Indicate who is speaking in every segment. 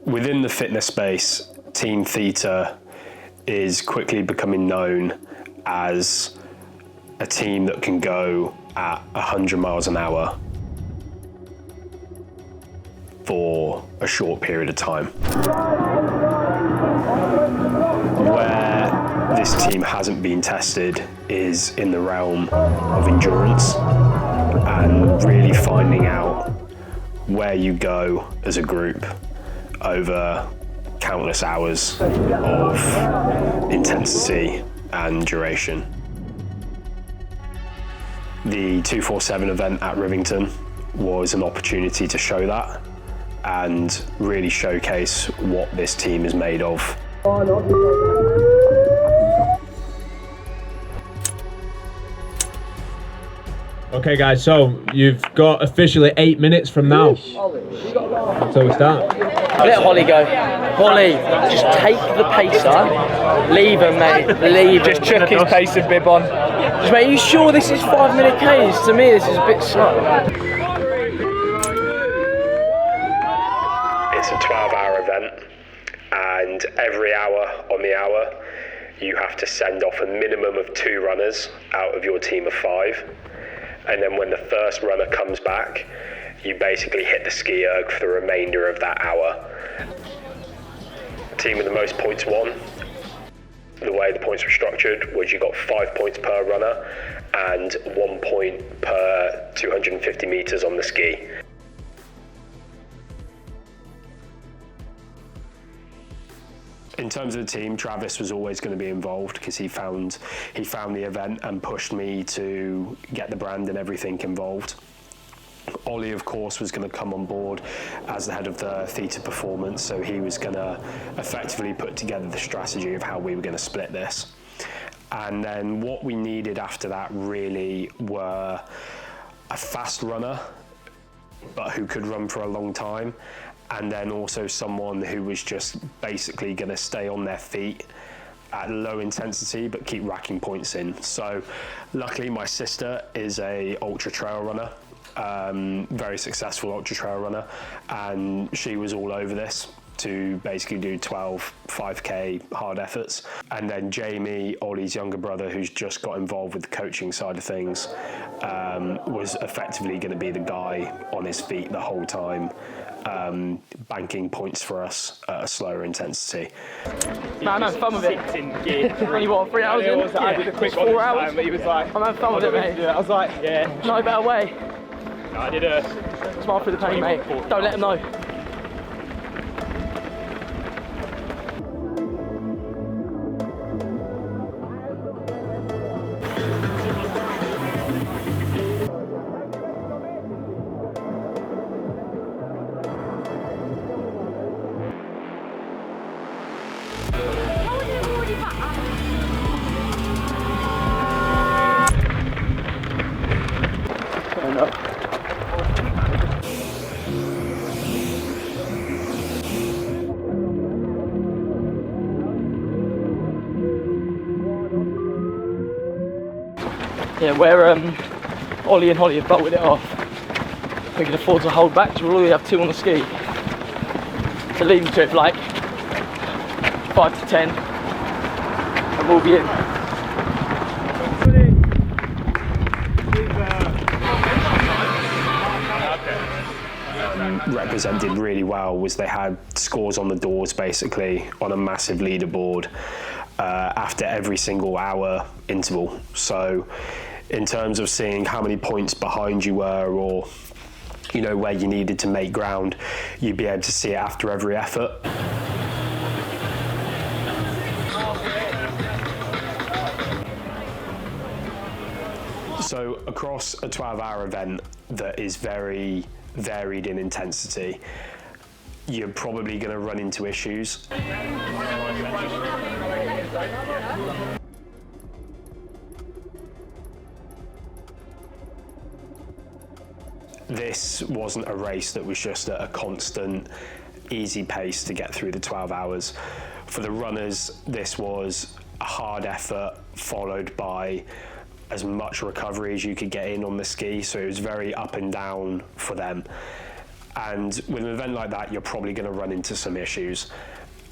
Speaker 1: Within the fitness space, Team THETA is quickly becoming known as a team that can go at 100 miles an hour for a short period of time. Where this team hasn't been tested is in the realm of endurance and really finding out where you go as a group over countless hours of intensity and duration. The 247 event at Rivington was an opportunity to show that and really showcase what this team is made of.
Speaker 2: Okay guys, so you've got officially 8 minutes from now. So we start.
Speaker 3: Let Holly go. Holly, just take the pacer. Leave him, mate. Leave him.
Speaker 4: Just chuck his pacer bib on.
Speaker 3: Just mate, are you sure this is 5 minute Ks? To me, this is a bit slow.
Speaker 1: It's a 12-hour event, and every hour on the hour, you have to send off a minimum of 2 runners out of your team of 5. And then when the first runner comes back, you basically hit the ski erg for the remainder of that hour. The team with the most points won. The way the points were structured was you got 5 points per runner and 1 point per 250 meters on the ski. In terms of the team, Travis was always going to be involved because he found the event and pushed me to get the brand and everything involved. Ollie, of course, was going to come on board as the head of the THETA performance, so he was going to effectively put together the strategy of how we were going to split this. And then what we needed after that really were a fast runner, but who could run for a long time, and then also someone who was just basically going to stay on their feet at low intensity but keep racking points in. So luckily my sister is a ultra trail runner, very successful ultra trail runner, and she was all over this to basically do 12 5k hard efforts. And then Jamie, Ollie's younger brother, who's just got involved with the coaching side of things, was effectively going to be the guy on his feet the whole time, banking points for us at a slower intensity.
Speaker 3: Man, I'm having fun with it. Only what, 3 hours in?
Speaker 4: I did a quick
Speaker 3: 4 hours?
Speaker 4: but he was like,
Speaker 3: I'm having fun with it, mate.
Speaker 4: I was like, yeah.
Speaker 3: No better way.
Speaker 4: No, I did a
Speaker 3: Smile through the pain, mate. Don't let him know. Yeah, where Ollie and Holly have bolted it off, we can afford to hold back, so we'll only have 2 on the ski. To lead them to it for like 5 to 10, and we'll be in.
Speaker 1: Represent did really well was they had scores on the doors basically on a massive leaderboard after every single hour interval. So in terms of seeing how many points behind you were, or you know, where you needed to make ground, you'd be able to see it after every effort. So across a 12-hour event that is very varied in intensity, you're probably going to run into issues. This wasn't a race that was just at a constant, easy pace to get through the 12 hours. For the runners, this was a hard effort followed by as much recovery as you could get in on the ski, so it was very up and down for them. And with an event like that, you're probably going to run into some issues.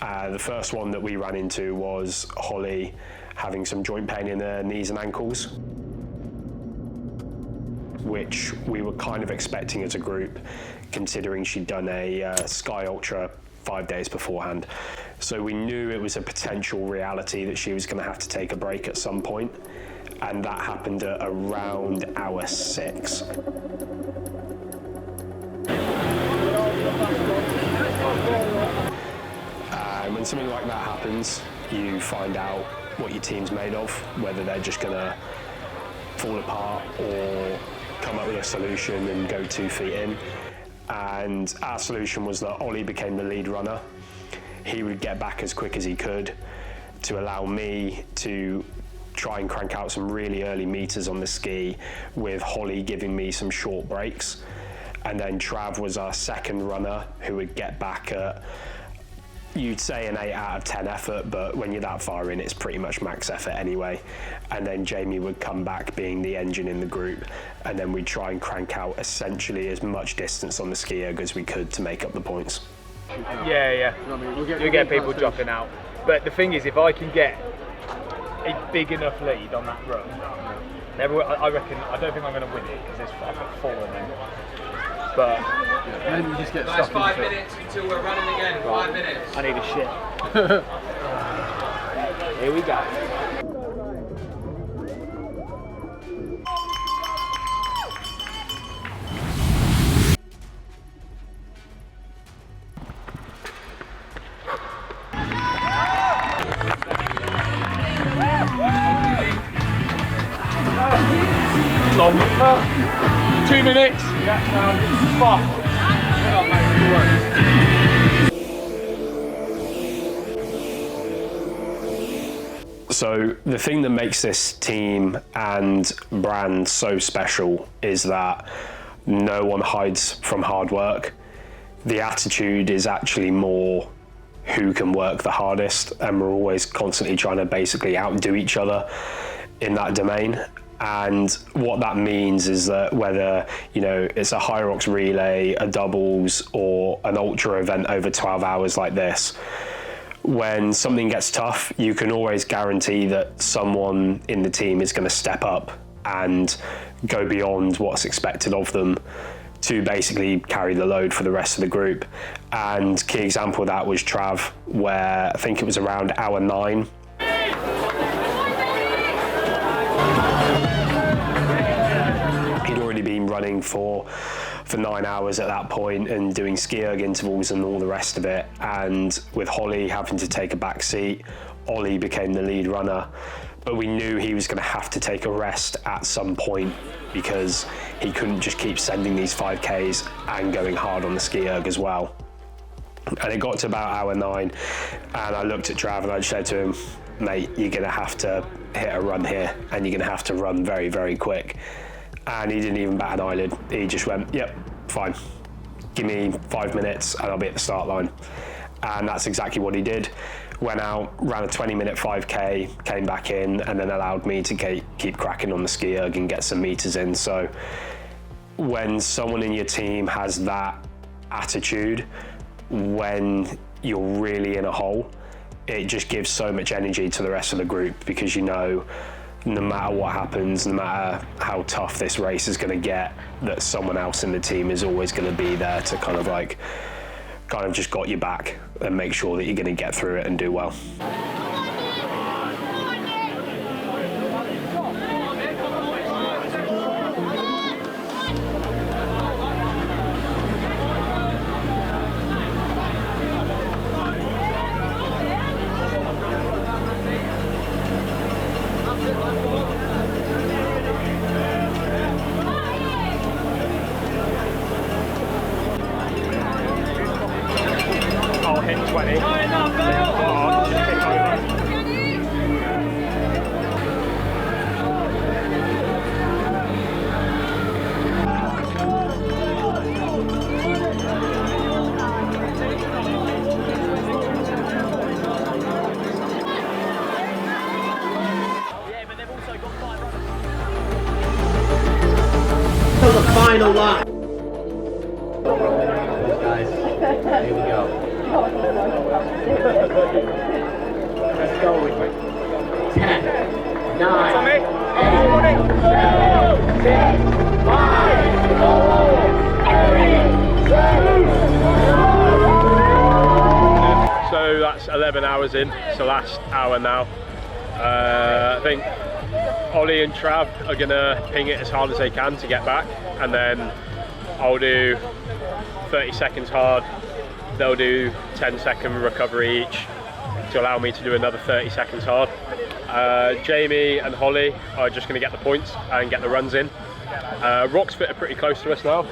Speaker 1: The first one that we ran into was Holly having some joint pain in her knees and ankles, which we were kind of expecting as a group, considering she'd done a Sky Ultra 5 days beforehand. So we knew it was a potential reality that she was going to have to take a break at some point, and that happened at around hour 6. When something like that happens, you find out what your team's made of, whether they're just going to fall apart or come up with a solution and go 2 feet in. And our solution was that Ollie became the lead runner. He would get back as quick as he could to allow me to try and crank out some really early meters on the ski, with Holly giving me some short breaks. And then Trav was our second runner, who would get back at, you'd say, an 8 out of 10 effort, but when you're that far in, it's pretty much max effort anyway. And then Jamie would come back being the engine in the group, and then we'd try and crank out essentially as much distance on the ski erg as we could to make up the points.
Speaker 4: Yeah. You'll get people dropping out. But the thing is, if I can get a big enough lead on that run, I reckon, I don't think I'm going to win it because I've got 4 of them. But
Speaker 5: and then you just get
Speaker 6: Guys,
Speaker 5: stuck
Speaker 6: 5
Speaker 5: into
Speaker 6: minutes until we're running again. 5 minutes.
Speaker 4: I need a shit. Here we go. Long. 2 minutes. Fuck.
Speaker 1: So the thing that makes this team and brand so special is that no one hides from hard work. The attitude is actually more who can work the hardest, and we're always constantly trying to basically outdo each other in that domain. And what that means is that whether, you know, it's a Hyrox relay, a doubles, or an ultra event over 12 hours like this, when something gets tough, you can always guarantee that someone in the team is going to step up and go beyond what's expected of them to basically carry the load for the rest of the group. And key example of that was Trav, where I think it was around hour 9. He'd already been running for 9 hours at that point and doing ski erg intervals and all the rest of it. And with Holly having to take a back seat, Ollie became the lead runner. But we knew he was going to have to take a rest at some point because he couldn't just keep sending these 5Ks and going hard on the ski erg as well. And it got to about hour 9 and I looked at Trav and I said to him, mate, you're going to have to hit a run here and you're going to have to run very, very quick. And he didn't even bat an eyelid. He just went, yep, fine. Give me 5 minutes and I'll be at the start line. And that's exactly what he did. Went out, ran a 20-minute 5K, came back in, and then allowed me to keep cracking on the ski erg and get some meters in. So when someone in your team has that attitude, when you're really in a hole, it just gives so much energy to the rest of the group, because you know, no matter what happens, no matter how tough this race is going to get, that someone else in the team is always going to be there to kind of just got your back and make sure that you're going to get through it and do well.
Speaker 7: The final lap.
Speaker 5: Let's go. 10, 9, 8, 7, 6, 5, 4, 3, 2, 1.
Speaker 2: So that's 11 hours in, it's the last hour now. I think Ollie and Trav are gonna ping it as hard as they can to get back, and then I'll do 30 seconds hard, they'll do 10-second recovery each to allow me to do another 30 seconds hard. Jamie and Holly are just gonna get the points and get the runs in. Roxfit are pretty close to us now.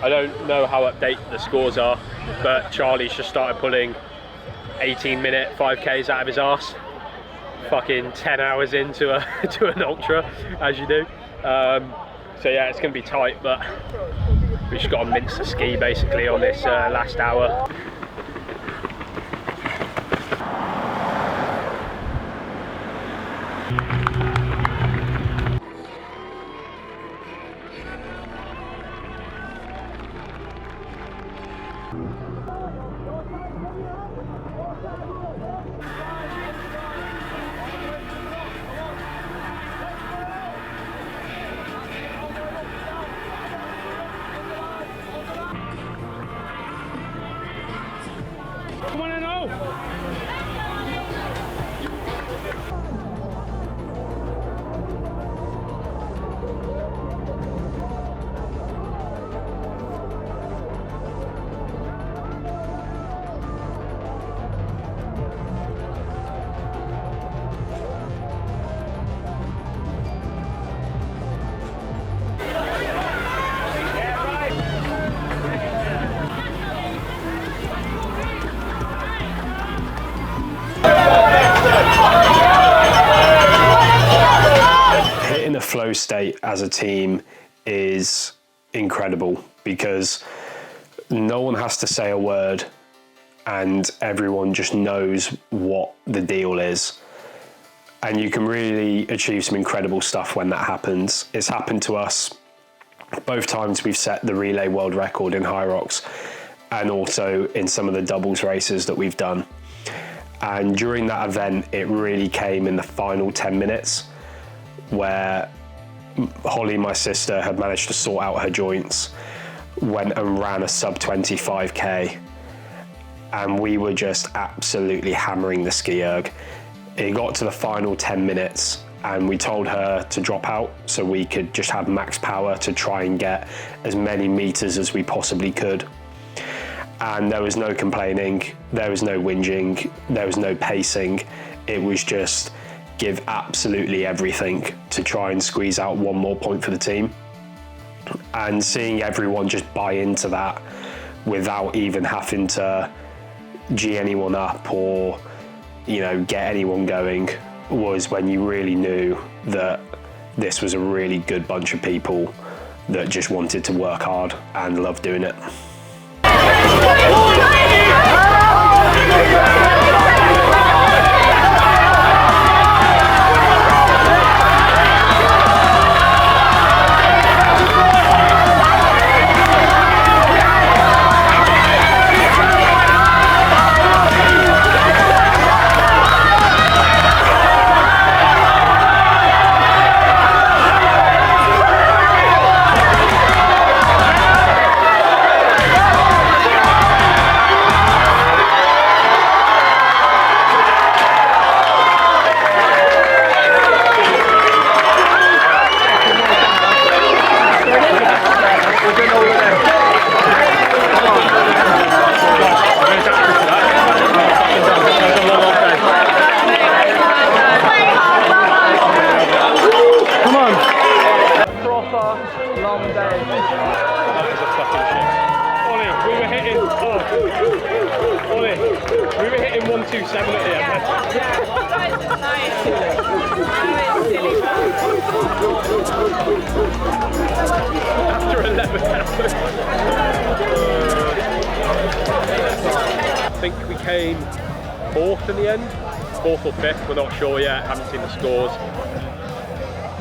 Speaker 2: I don't know how updated the scores are, but Charlie's just started pulling 18-minute 5Ks out of his arse. Fucking 10 hours into to an ultra, as you do. So yeah, it's gonna be tight, but we just got to mince the ski basically on this last hour.
Speaker 7: Come on in, oh!
Speaker 1: Hitting a flow state as a team is incredible because no one has to say a word and everyone just knows what the deal is. And you can really achieve some incredible stuff when that happens. It's happened to us both times we've set the relay world record in High Rocks and also in some of the doubles races that we've done. And during that event, it really came in the final 10 minutes where Holly, my sister, had managed to sort out her joints, went and ran a sub 25K, and we were just absolutely hammering the ski erg. It got to the final 10 minutes and we told her to drop out so we could just have max power to try and get as many meters as we possibly could. And there was no complaining, there was no whinging, there was no pacing. It was just give absolutely everything to try and squeeze out one more point for the team. And seeing everyone just buy into that without even having to G anyone up or, you know, get anyone going was when you really knew that this was a really good bunch of people that just wanted to work hard and love doing it.
Speaker 2: We were hitting 127 at the end. After 11 hours. I think we came 4th in the end. 4th or 5th, we're not sure yet, haven't seen the scores.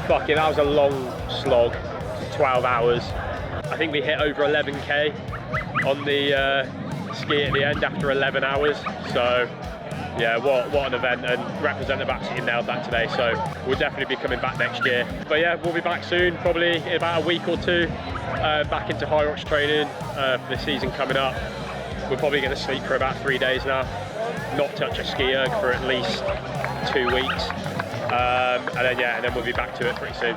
Speaker 2: Fucking, that was a long slog, 12 hours. I think we hit over 11k on the ski at the end after 11 hours, so Yeah, what an event, and Represent have absolutely nailed that today, so we'll definitely be coming back next year. But yeah, we'll be back soon, probably in about a week or two, back into high rocks training for the season coming up. We're probably going to sleep for about 3 days now, not touch a ski erg for at least 2 weeks, and then we'll be back to it pretty soon.